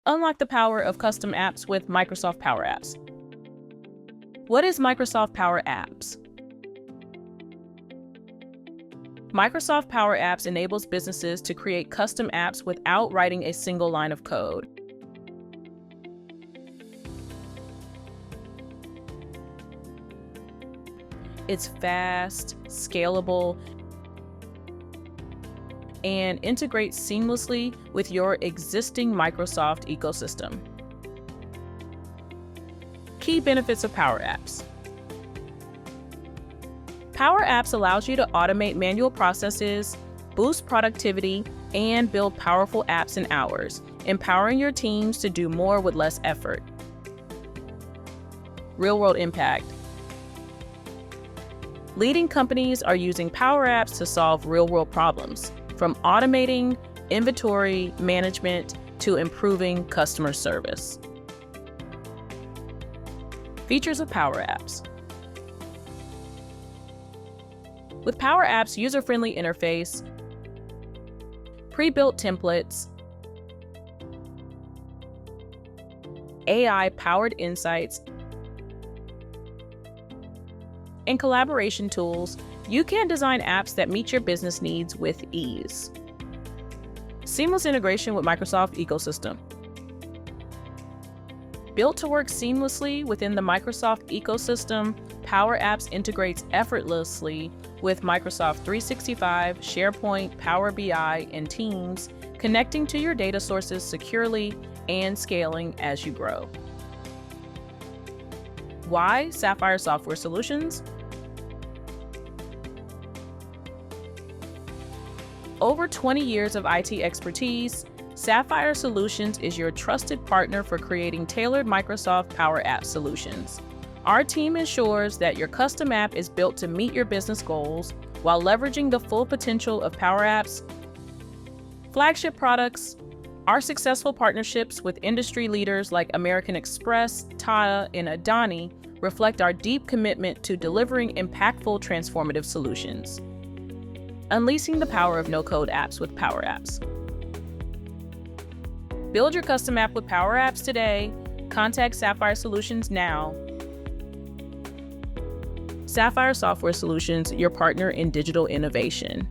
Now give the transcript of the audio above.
Unlock the power of custom apps with Microsoft Power Apps. What is Microsoft Power Apps? Microsoft Power Apps enables businesses to create custom apps without writing a single line of code. It's fast, scalable, and integrates seamlessly with your existing Microsoft ecosystem. Key benefits of Power Apps. Power Apps allows you to automate manual processes, boost productivity, and build powerful apps in hours, empowering your teams to do more with less effort. Real-world impact. Leading companies are using Power Apps to solve real-world problems, from automating inventory management to improving customer service. Features of Power Apps. With Power Apps' user-friendly interface, pre-built templates, AI-powered insights, and collaboration tools, you can design apps that meet your business needs with ease. Seamless integration with Microsoft ecosystem. Built to work seamlessly within the Microsoft ecosystem, Power Apps integrates effortlessly with Microsoft 365, SharePoint, Power BI, and Teams, connecting to your data sources securely and scaling as you grow. Why Sapphire Software Solutions? Over 20 years of IT expertise, Sapphire Solutions is your trusted partner for creating tailored Microsoft Power App solutions. Our team ensures that your custom app is built to meet your business goals while leveraging the full potential of Power Apps. Flagship products. Our successful partnerships with industry leaders like American Express, Tata, and Adani reflect our deep commitment to delivering impactful, transformative solutions. Unleashing the power of no-code apps with Power Apps. Build your custom app with Power Apps today. Contact Sapphire Solutions now. Sapphire Software Solutions, your partner in digital innovation.